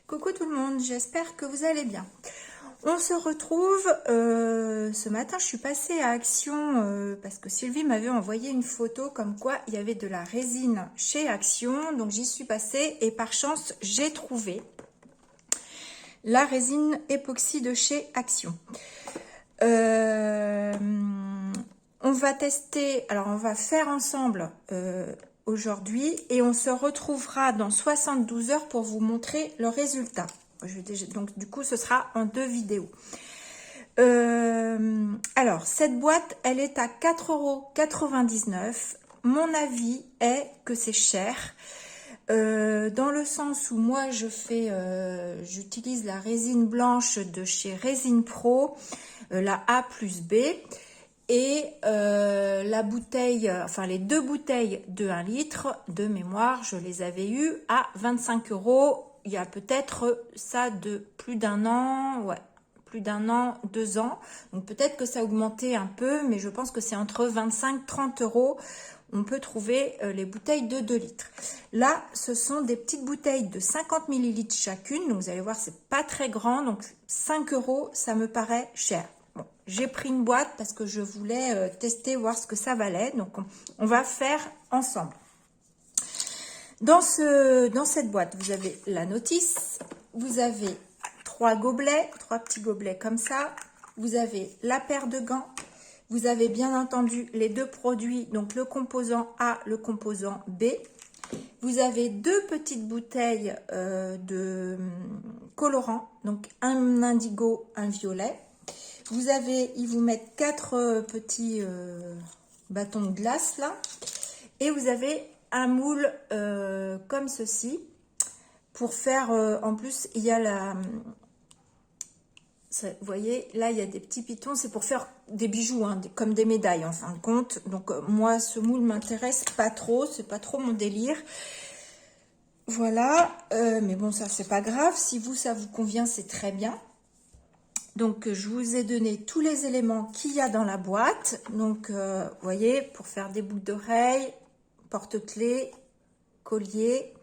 Coucou tout le monde, j'espère que vous allez bien. On se retrouve, ce matin je suis passée à Action parce que Sylvie m'avait envoyé une photo comme quoi il y avait de la résine chez Action. Donc j'y suis passée et par chance j'ai trouvé la résine époxy de chez Action. On va tester, alors on va faire ensemble aujourd'hui et on se retrouvera dans 72 heures pour vous montrer le résultat. Donc du coup ce sera en 2 vidéos. Alors cette boîte elle est à 4,99 €. Mon avis est que c'est cher. Dans le sens où moi j'utilise la résine blanche de chez Résine Pro, la A plus B. Et la bouteille, enfin les 2 bouteilles de 1 litre de mémoire, je les avais eues à 25 €. Il y a peut-être ça de plus d'1 an, ouais, plus d'1 an, 2 ans. Donc peut-être que ça a augmenté un peu, mais je pense que c'est entre 25 et 30 €. On peut trouver les bouteilles de 2 litres. Là, ce sont des petites bouteilles de 50 ml chacune. Donc vous allez voir, c'est pas très grand. Donc 5 €, ça me paraît cher. Bon, j'ai pris une boîte parce que je voulais tester, voir ce que ça valait. Donc on va faire ensemble. Dans cette boîte, vous avez la notice, vous avez 3 gobelets, 3 petits gobelets comme ça. Vous avez la paire de gants. Vous avez bien entendu les 2 produits, donc le composant A, le composant B. Vous avez 2 petites bouteilles de colorant, donc un indigo, un violet. Vous avez, ils vous mettent 4 petits bâtons de glace là. Et vous avez un moule comme ceci. Pour faire, en plus, il y a la... Vous voyez, là, il y a des petits pitons. C'est pour faire des bijoux, hein, comme des médailles, en fin de compte. Donc, moi, ce moule m'intéresse pas trop. C'est pas trop mon délire. Voilà. Mais bon, ça, c'est pas grave. Si vous, ça vous convient, c'est très bien. Donc, je vous ai donné tous les éléments qu'il y a dans la boîte. Donc, vous voyez, pour faire des boucles d'oreilles, porte-clés, collier.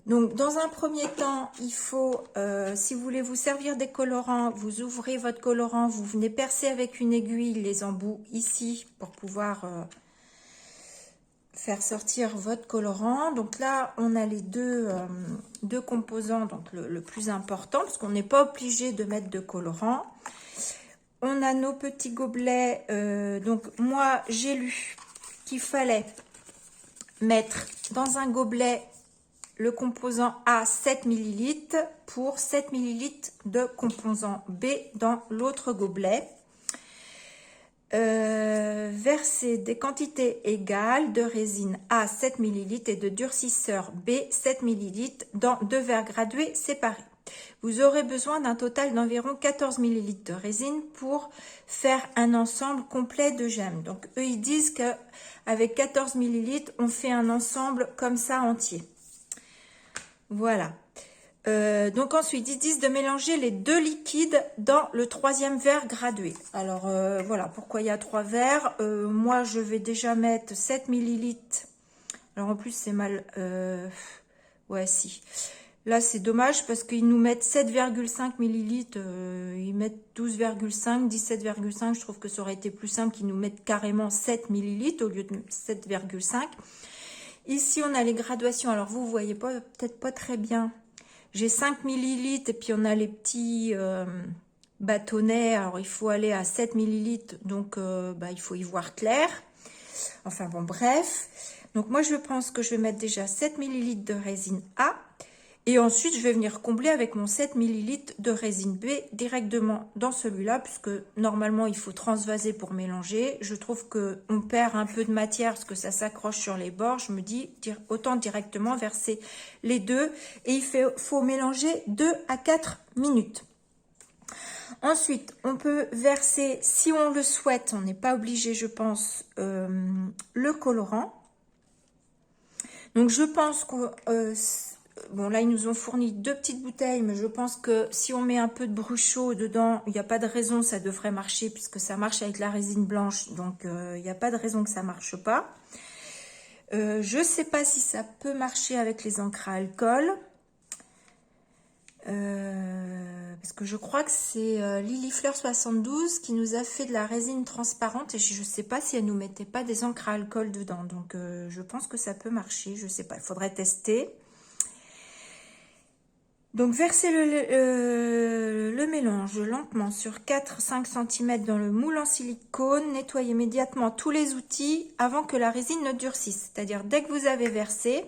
Donc, dans un premier temps, il faut, si vous voulez vous servir des colorants, vous ouvrez votre colorant, vous venez percer avec une aiguille les embouts ici pour pouvoir faire sortir votre colorant. Donc là, on a les deux composants, donc le plus important, parce qu'on n'est pas obligé de mettre de colorant. On a nos petits gobelets. Donc moi, j'ai lu qu'il fallait mettre dans un gobelet le composant A 7 ml pour 7 ml de composant B dans l'autre gobelet. Verser des quantités égales de résine A 7 ml et de durcisseur B 7 ml dans 2 verres gradués séparés. Vous aurez besoin d'un total d'environ 14 ml de résine pour faire un ensemble complet de gemmes. Donc eux ils disent qu'avec 14 ml on fait un ensemble comme ça entier. Voilà. Donc ensuite ils disent de mélanger les 2 liquides dans le 3e verre gradué. Alors voilà pourquoi il y a 3 verres. Moi je vais déjà mettre 7 ml. Alors en plus c'est mal. Ouais si. Là c'est dommage parce qu'ils nous mettent 7,5 ml. Ils mettent 12,5, 17,5. Je trouve que ça aurait été plus simple qu'ils nous mettent carrément 7 ml au lieu de 7,5. Ici on a les graduations. Alors vous voyez peut-être pas très bien. J'ai 5 ml et puis on a les petits bâtonnets. Alors il faut aller à 7 ml, donc il faut y voir clair. Enfin bon, bref. Donc moi je pense que je vais mettre déjà 7 ml de résine A. Et ensuite je vais venir combler avec mon 7 ml de résine B directement dans celui-là. Puisque normalement il faut transvaser pour mélanger. Je trouve qu'on perd un peu de matière parce que ça s'accroche sur les bords. Je me dis autant directement verser les deux. Et il faut mélanger 2 à 4 minutes. Ensuite, on peut verser, si on le souhaite, on n'est pas obligé, je pense, le colorant. Donc, je pense que, bon, là, ils nous ont fourni 2 petites bouteilles, mais je pense que si on met un peu de bruchot dedans, il n'y a pas de raison, ça devrait marcher, puisque ça marche avec la résine blanche. Donc, il n'y a pas de raison que ça ne marche pas. Je ne sais pas si ça peut marcher avec les encres à alcool. Parce que je crois que c'est Lily-Fleur 72 qui nous a fait de la résine transparente et je ne sais pas si elle nous mettait pas des encres à alcool dedans. Donc je pense que ça peut marcher, je sais pas, il faudrait tester. Donc versez le mélange lentement sur 4-5 cm dans le moule en silicone. Nettoyez immédiatement tous les outils avant que la résine ne durcisse. C'est-à-dire dès que vous avez versé,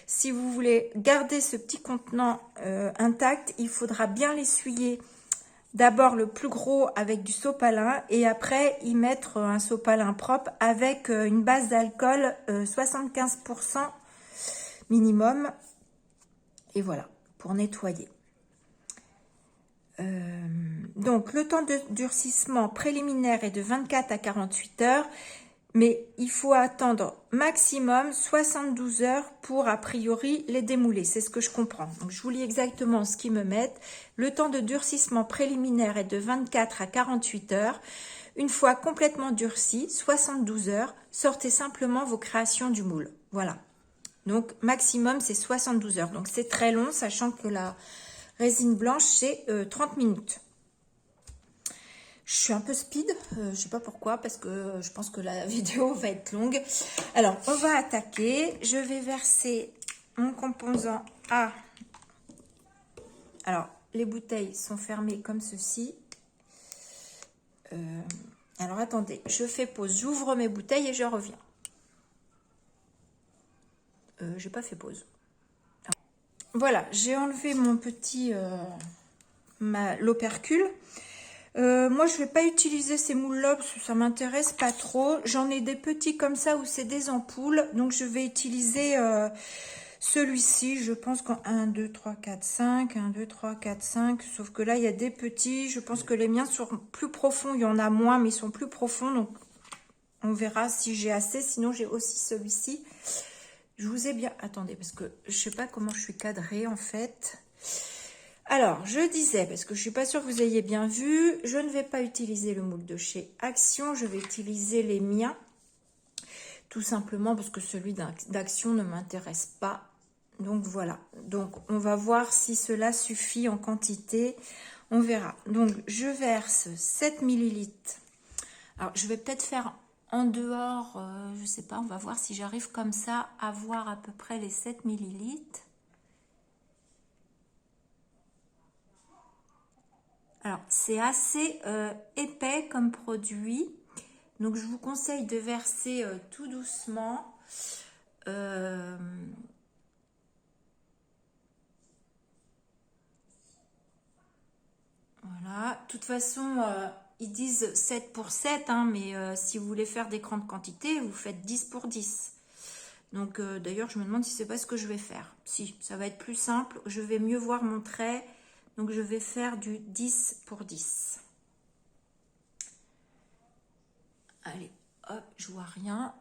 si vous voulez garder ce petit contenant intact, il faudra bien l'essuyer. D'abord le plus gros avec du sopalin et après y mettre un sopalin propre avec une base d'alcool 75% minimum. Et voilà, pour nettoyer. Donc le temps de durcissement préliminaire est de 24 à 48 heures. Mais il faut attendre maximum 72 heures pour, a priori, les démouler. C'est ce que je comprends. Donc, je vous lis exactement ce qu'ils me mettent. Le temps de durcissement préliminaire est de 24 à 48 heures. Une fois complètement durci, 72 heures, sortez simplement vos créations du moule. Voilà. Donc, maximum, c'est 72 heures. Donc, c'est très long, sachant que la résine blanche, c'est 30 minutes. Je suis un peu speed, je sais pas pourquoi, parce que je pense que la vidéo va être longue. Alors, on va attaquer. Je vais verser mon composant A. Alors, les bouteilles sont fermées comme ceci. Alors, attendez, je fais pause. J'ouvre mes bouteilles et je reviens. J'ai pas fait pause. Voilà, j'ai enlevé mon petit l'opercule. Moi, je vais pas utiliser ces moules-là parce que ça m'intéresse pas trop. J'en ai des petits comme ça où c'est des ampoules. Donc, je vais utiliser celui-ci. Je pense qu'en 1, 2, 3, 4, 5. 1, 2, 3, 4, 5. Sauf que là, il y a des petits. Je pense que les miens sont plus profonds. Il y en a moins, mais ils sont plus profonds. Donc, on verra si j'ai assez. Sinon, j'ai aussi celui-ci. Je vous ai bien... Attendez, parce que je sais pas comment je suis cadrée, en fait. Alors, je disais, parce que je suis pas sûre que vous ayez bien vu, je ne vais pas utiliser le moule de chez Action, je vais utiliser les miens. Tout simplement parce que celui d'Action ne m'intéresse pas. Donc voilà, donc on va voir si cela suffit en quantité, on verra. Donc je verse 7 ml. Alors je vais peut-être faire en dehors, je sais pas, on va voir si j'arrive comme ça à voir à peu près les 7 ml. Alors, c'est assez épais comme produit. Donc, je vous conseille de verser tout doucement. Voilà. De toute façon, ils disent 7 pour 7, hein, mais si vous voulez faire des grandes quantités, vous faites 10 pour 10. Donc, d'ailleurs, je me demande si c'est pas ce que je vais faire. Si, ça va être plus simple. Je vais mieux voir mon trait. Donc, je vais faire du 10 pour 10. Allez, hop, je vois rien.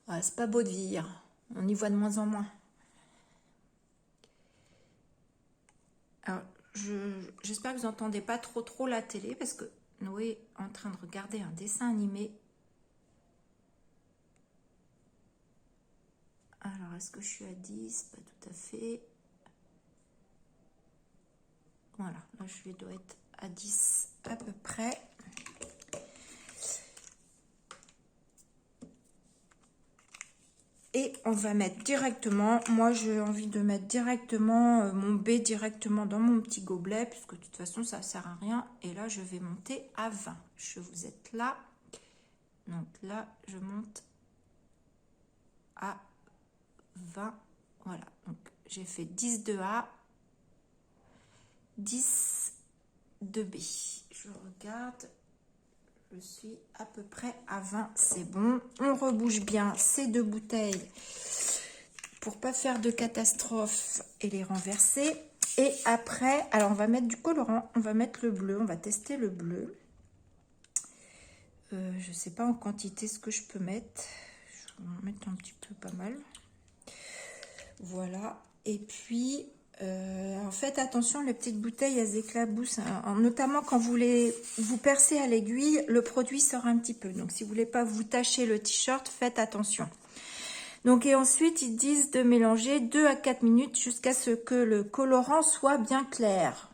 Ouais, c'est pas beau de vieillir. On y voit de moins en moins. Alors, j'espère que vous n'entendez pas trop la télé parce que Noé est en train de regarder un dessin animé. Alors, est-ce que je suis à 10? Pas tout à fait. Voilà, là je dois être à 10 à peu près. Et on va mettre directement, moi j'ai envie de mettre directement mon B directement dans mon petit gobelet, puisque de toute façon ça ne sert à rien. Et là je vais monter à 20. Vous êtes là. Donc là je monte à 20. Voilà, donc j'ai fait 10 de A, 10 de B. Je regarde. Je suis à peu près à 20, c'est bon. On rebouche bien ces deux bouteilles pour pas faire de catastrophe et les renverser. Et après, alors on va mettre du colorant, on va mettre le bleu, on va tester le bleu. Je sais pas en quantité ce que je peux mettre. Je vais en mettre un petit peu pas mal. Voilà. Et puis... en fait, attention, les petites bouteilles, elles éclaboussent, hein, notamment quand vous percez à l'aiguille, le produit sort un petit peu. Donc, si vous voulez pas vous tacher le t-shirt, faites attention. Donc, et ensuite, ils disent de mélanger 2 à 4 minutes jusqu'à ce que le colorant soit bien clair.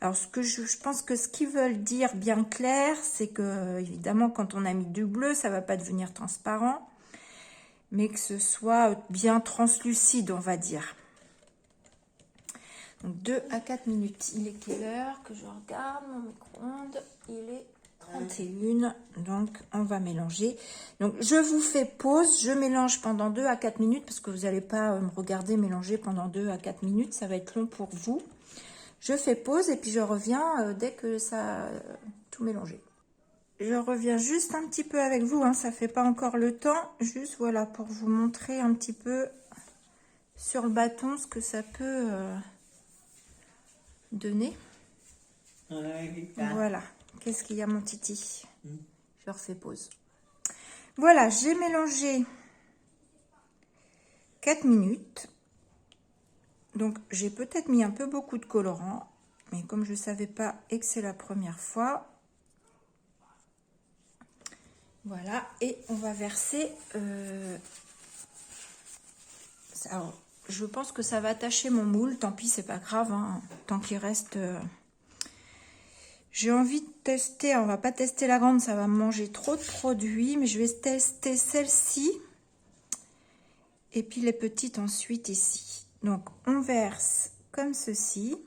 Alors, ce que je pense que ce qu'ils veulent dire bien clair, c'est que, évidemment, quand on a mis du bleu, ça va pas devenir transparent, mais que ce soit bien translucide, on va dire. Donc, 2 à 4 minutes. Il est quelle heure que je regarde mon micro-ondes? Il est 31. Donc, on va mélanger. Donc, je vous fais pause. Je mélange pendant 2 à 4 minutes parce que vous n'allez pas me regarder mélanger pendant 2 à 4 minutes. Ça va être long pour vous. Je fais pause et puis je reviens dès que ça a tout mélangé. Je reviens juste un petit peu avec vous, hein, ça fait pas encore le temps, juste voilà pour vous montrer un petit peu sur le bâton ce que ça peut donner. Voilà, qu'est-ce qu'il y a mon titi? Je refais pause. Voilà, j'ai mélangé 4 minutes. Donc, j'ai peut-être mis un peu beaucoup de colorant, mais comme je ne savais pas et que c'est la première fois, voilà, et on va verser... alors, je pense que ça va attacher mon moule, tant pis, c'est pas grave, hein, tant qu'il reste... J'ai envie de tester, on va pas tester la grande, ça va me manger trop de produits, mais je vais tester celle-ci, et puis les petites ensuite ici. Donc, on verse comme ceci.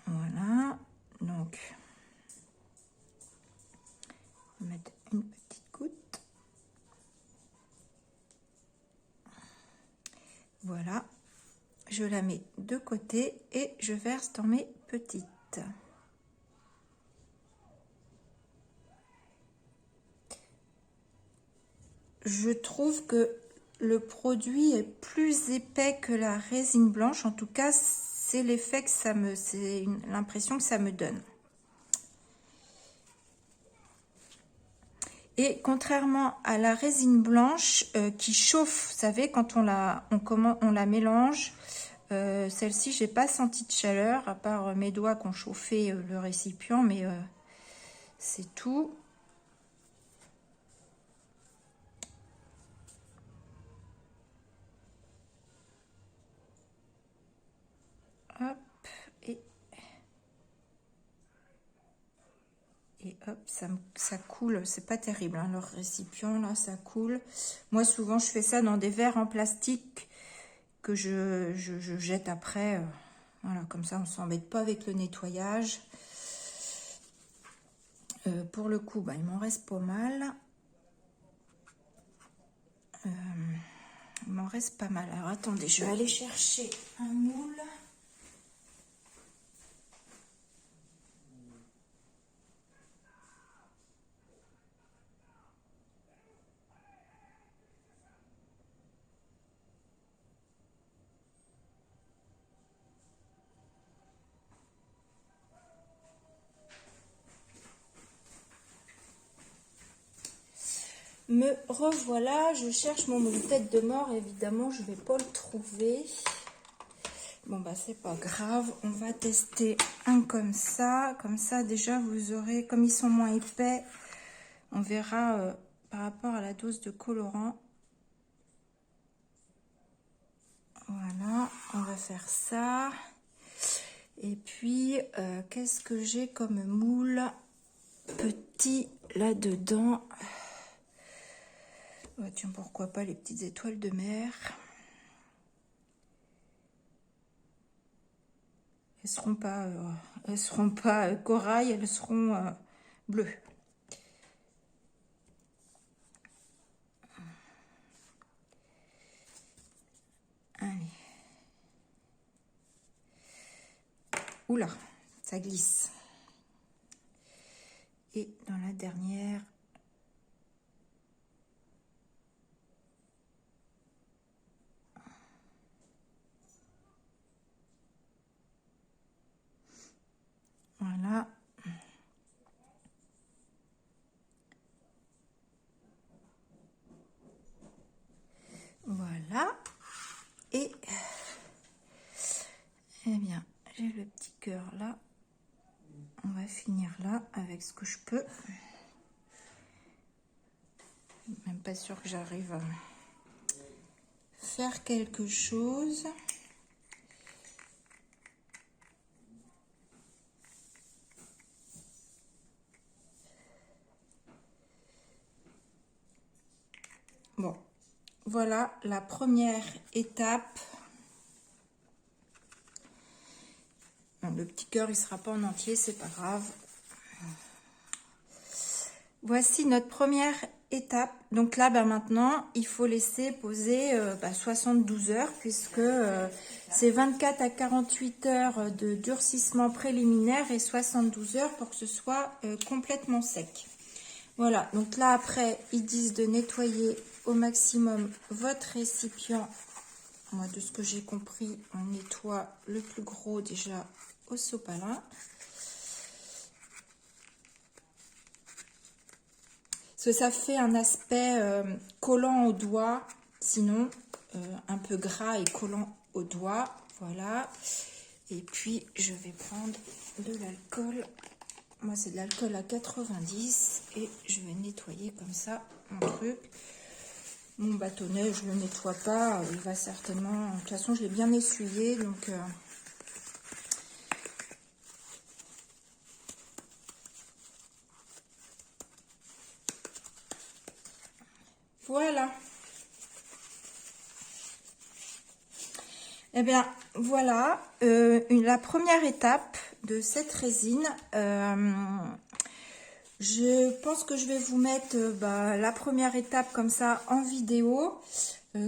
Voilà, donc, on va mettre une petite goutte. Voilà, je la mets de côté et je verse dans mes petites. Je trouve que le produit est plus épais que la résine blanche. En tout cas, c'est l'effet que ça me... c'est l'impression que ça me donne. Et contrairement à la résine blanche qui chauffe, vous savez, quand on la mélange, celle-ci, j'ai pas senti de chaleur, à part mes doigts qui ont chauffé le récipient, mais c'est tout. Hop, et hop, ça coule, c'est pas terrible, hein, leur récipient, là, ça coule. Moi, souvent, je fais ça dans des verres en plastique que je jette après. Voilà, comme ça, on s'embête pas avec le nettoyage. Pour le coup, bah, il m'en reste pas mal. Il m'en reste pas mal. Alors, attendez, je vais aller chercher un moule. Me revoilà, je cherche mon moule tête de mort, évidemment je vais pas le trouver. Bon bah c'est pas grave, on va tester un comme ça déjà vous aurez, comme ils sont moins épais, on verra par rapport à la dose de colorant. Voilà, on va faire ça. Et puis qu'est-ce que j'ai comme moule petit là-dedans? Oh, tiens, pourquoi pas les petites étoiles de mer. Elles seront pas corail, elles seront bleues. Allez. Oula, ça glisse. Et dans la dernière, voilà. Voilà. Et eh bien, j'ai le petit cœur là. On va finir là avec ce que je peux. Même pas sûr que j'arrive à faire quelque chose. Bon, voilà la première étape. Bon, le petit cœur, il sera pas en entier, c'est pas grave. Voici notre première étape. Donc là, maintenant, il faut laisser poser 72 heures puisque c'est 24 à 48 heures de durcissement préliminaire et 72 heures pour que ce soit complètement sec. Voilà, donc là, après, ils disent de nettoyer au maximum votre récipient. Moi, de ce que j'ai compris, on nettoie le plus gros déjà au sopalin. Parce que ça fait un aspect collant au doigt, sinon un peu gras et collant au doigt. Voilà. Et puis, je vais prendre de l'alcool. Moi, c'est de l'alcool à 90 et je vais nettoyer comme ça mon truc. Mon bâtonnet, je ne le nettoie pas. Il va certainement... De toute façon, je l'ai bien essuyé, donc... Voilà. Eh bien, voilà la première étape de cette résine. Je pense que je vais vous mettre la première étape comme ça en vidéo.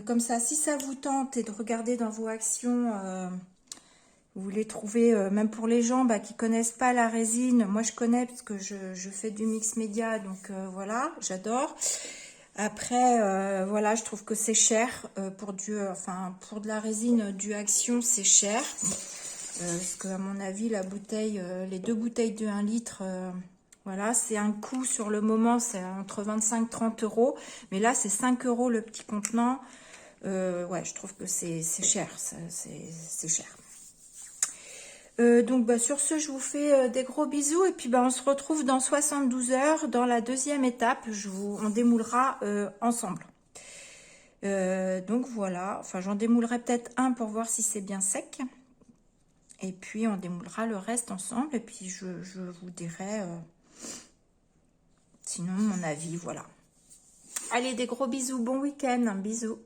Comme ça, si ça vous tente et de regarder dans vos actions, vous les trouvez, même pour les gens qui connaissent pas la résine. Moi, je connais parce que je fais du mix média, donc voilà, j'adore. Après, voilà, je trouve que c'est cher pour pour de la résine du Action, c'est cher. Parce qu'à mon avis, la bouteille, les 2 bouteilles de 1 litre, voilà, c'est un coût sur le moment, c'est entre 25 et 30 euros. Mais là, c'est 5 euros le petit contenant. Ouais, je trouve que c'est cher, c'est cher. Donc sur ce, je vous fais des gros bisous et puis on se retrouve dans 72 heures dans la deuxième étape. On démoulera ensemble. Donc voilà, enfin j'en démoulerai peut-être un pour voir si c'est bien sec. Et puis on démoulera le reste ensemble et puis je vous dirai sinon mon avis, voilà. Allez, des gros bisous, bon week-end, bisous.